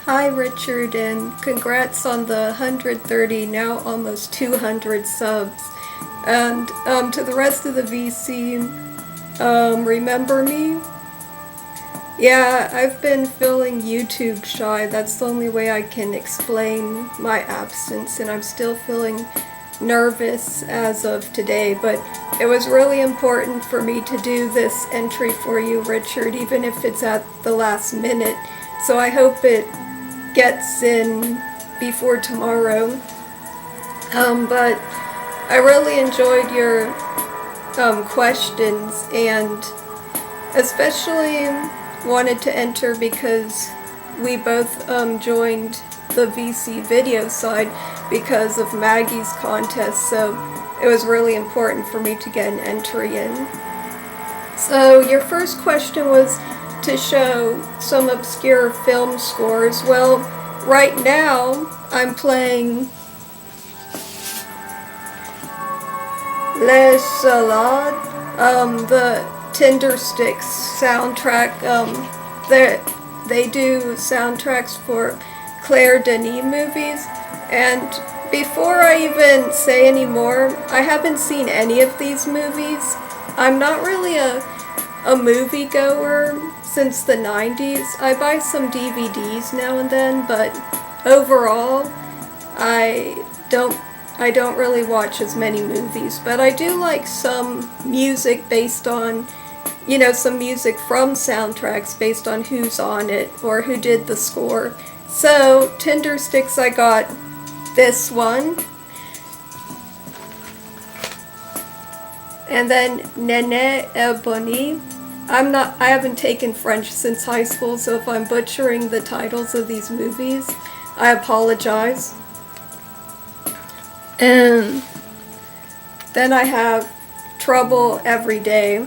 Hi Richard, and congrats on the 130, now almost 200 subs. And to the rest of the VC, remember me? Yeah, I've been feeling YouTube shy. That's the only way I can explain my absence, and I'm still feeling nervous as of today, but it was really important for me to do this entry for you, Richard, even if it's at the last minute. So I hope it gets in before tomorrow. But I really enjoyed your questions, and especially wanted to enter because we both joined the VC video side because of Maggie's contest, so it was really important for me to get an entry in. So your first question was to show some obscure film scores. Well, right now I'm playing Les Salades, the Tindersticks soundtrack. They do soundtracks for Claire Denis movies, and before I even say any more, I haven't seen any of these movies. I'm not really a movie goer since the 90s. I buy some DVDs now and then, but overall I don't really watch as many movies, but I do like some music based on, some music from soundtracks based on who's on it or who did the score. So, Tindersticks, I got this one. And then Nene et Bonnie. I haven't taken French since high school, so if I'm butchering the titles of these movies, I apologize. And then I have Trouble Every Day.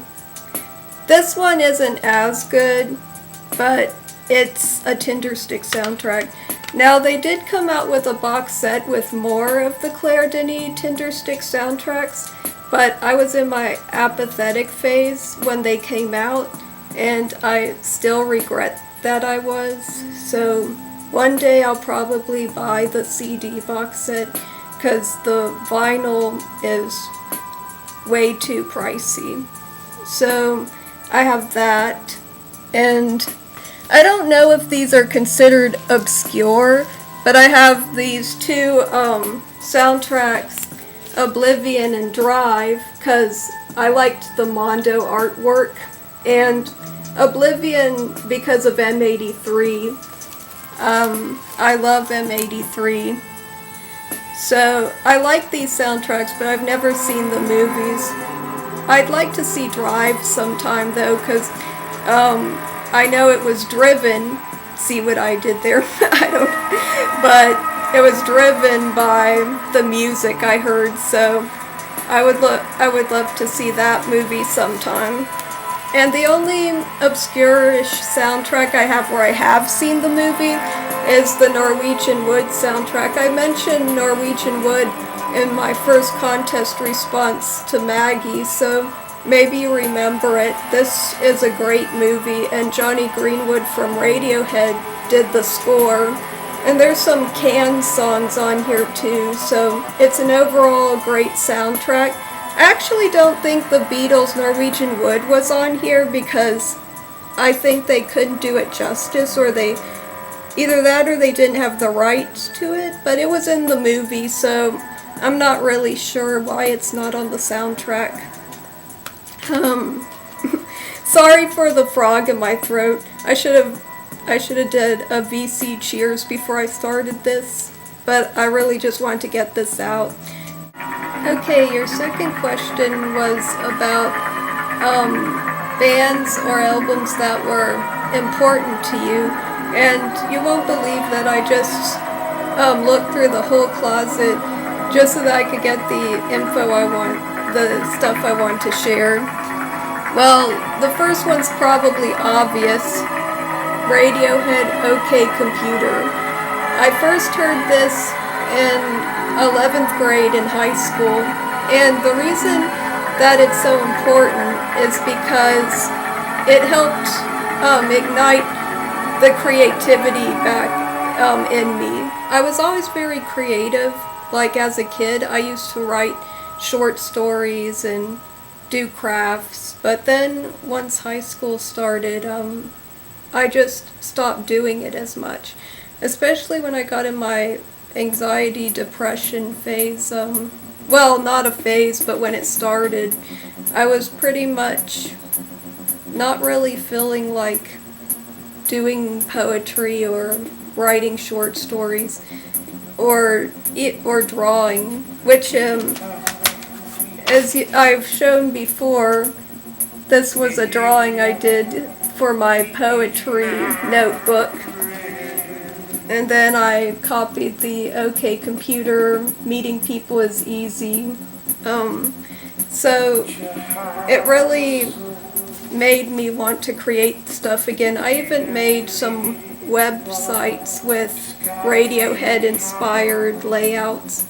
This one isn't as good, but it's a Tinderstick soundtrack. Now, they did come out with a box set with more of the Claire Denis Tinderstick soundtracks, but I was in my apathetic phase when they came out, and I still regret that I was. So one day I'll probably buy the CD box set, because the vinyl is way too pricey. So I have that, and I don't know if these are considered obscure, but I have these two soundtracks, Oblivion and Drive, because I liked the Mondo artwork, and Oblivion because of M83. I love M83. So I like these soundtracks, but I've never seen the movies. I'd like to see Drive sometime though, because I know it was driven. See what I did there? But it was driven by the music I heard. So I would love to see that movie sometime. And the only obscure-ish soundtrack I have where I have seen the movie is the Norwegian Wood soundtrack. I mentioned Norwegian Wood in my first contest response to Maggie, so maybe you remember it. This is a great movie, and Johnny Greenwood from Radiohead did the score. And there's some Can songs on here too, so it's an overall great soundtrack. I actually don't think the Beatles' Norwegian Wood was on here because I think they couldn't do it justice, or either that or they didn't have the rights to it, but it was in the movie, so I'm not really sure why it's not on the soundtrack. Sorry for the frog in my throat. I should have did a VC cheers before I started this, but I really just wanted to get this out. Okay, your second question was about bands or albums that were important to you, and you won't believe that I just looked through the whole closet just so that I could get the info I want, the stuff I want to share. Well, the first one's probably obvious. Radiohead, OK Computer. I first heard this in 11th grade in high school, and the reason that it's so important is because it helped ignite the creativity back in me. I was always very creative. Like as a kid, I used to write short stories and do crafts, but then once high school started, I just stopped doing it as much, especially when I got in my anxiety depression phase. Well, not a phase, but when it started, I was pretty much not really feeling like doing poetry or writing short stories or drawing, which as I've shown before, this was a drawing I did for my poetry notebook, and then I copied the OK Computer, meeting people is easy. So it really made me want to create stuff again. I even made some websites with Radiohead inspired layouts.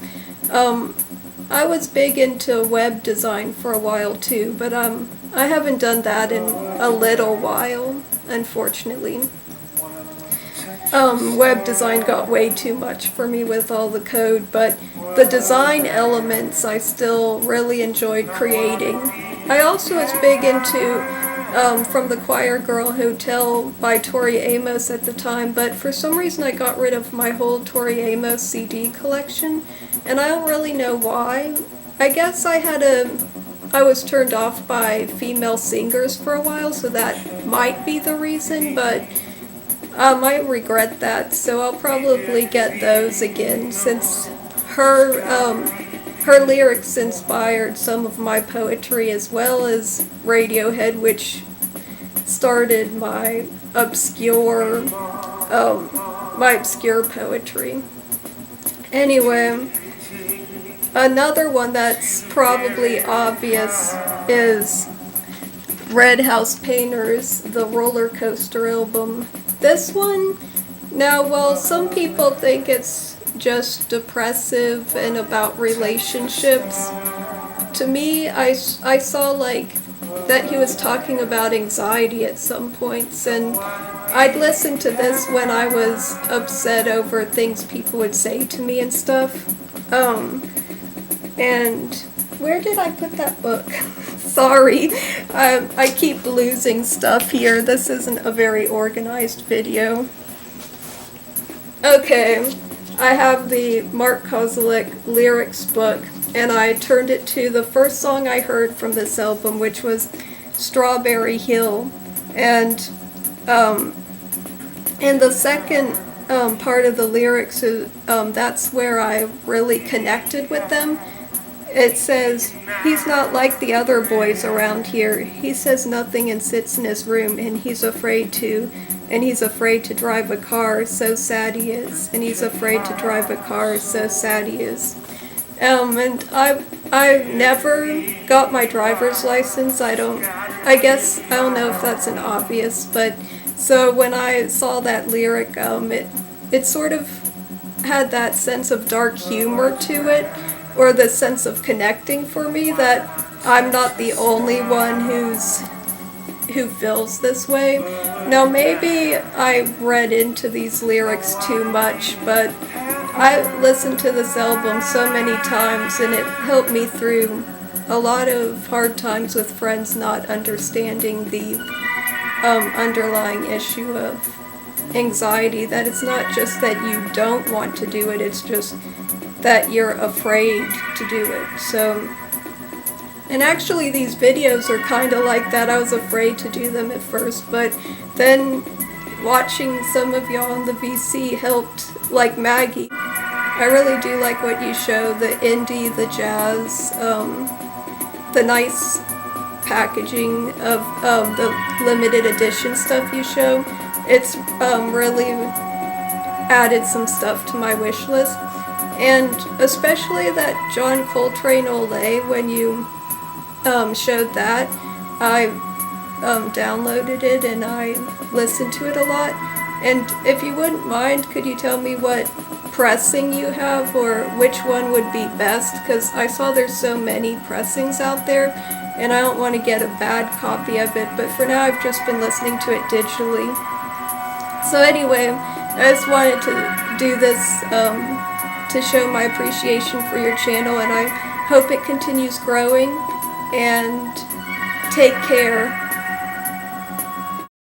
I was big into web design for a while too, but I haven't done that in a little while, unfortunately. Web design got way too much for me with all the code, but the design elements I still really enjoyed creating. I also was big into From the Choir Girl Hotel by Tori Amos at the time, but for some reason I got rid of my whole Tori Amos CD collection, and I don't really know why. I guess I was turned off by female singers for a while, so that might be the reason, but I regret that, so I'll probably get those again, since her lyrics inspired some of my poetry, as well as Radiohead, which started my obscure poetry. Anyway, another one that's probably obvious is Red House Painters, the Roller Coaster album. This one, now, while some people think it's just depressive and about relationships, to me, I saw like that he was talking about anxiety at some points, and I'd listen to this when I was upset over things people would say to me and stuff. And where did I put that book? Sorry, I keep losing stuff here. This isn't a very organized video. Okay, I have the Mark Kozelek lyrics book, and I turned it to the first song I heard from this album, which was Strawberry Hill. And in the second part of the lyrics, that's where I really connected with them. It says, he's not like the other boys around here. He says nothing and sits in his room, and he's afraid to drive a car, so sad he is. And he's afraid to drive a car, so sad he is. And I never got my driver's license. I don't know if that's an obvious, but so when I saw that lyric, it sort of had that sense of dark humor to it, or the sense of connecting for me, that I'm not the only one who feels this way. Now, maybe I read into these lyrics too much, but I listened to this album so many times, and it helped me through a lot of hard times with friends not understanding the underlying issue of anxiety, that it's not just that you don't want to do it, it's just that you're afraid to do it. So, and actually these videos are kind of like that. I was afraid to do them at first, but then watching some of y'all on the VC helped, like Maggie. I really do like what you show, the indie, the jazz, the nice packaging of the limited edition stuff you show. It's really added some stuff to my wish list. And especially that John Coltrane Olé, when you showed that, I downloaded it and I listened to it a lot. And if you wouldn't mind, could you tell me what pressing you have, or which one would be best? Because I saw there's so many pressings out there, and I don't want to get a bad copy of it, but for now I've just been listening to it digitally. So anyway, I just wanted to do this to show my appreciation for your channel, and I hope it continues growing, and take care.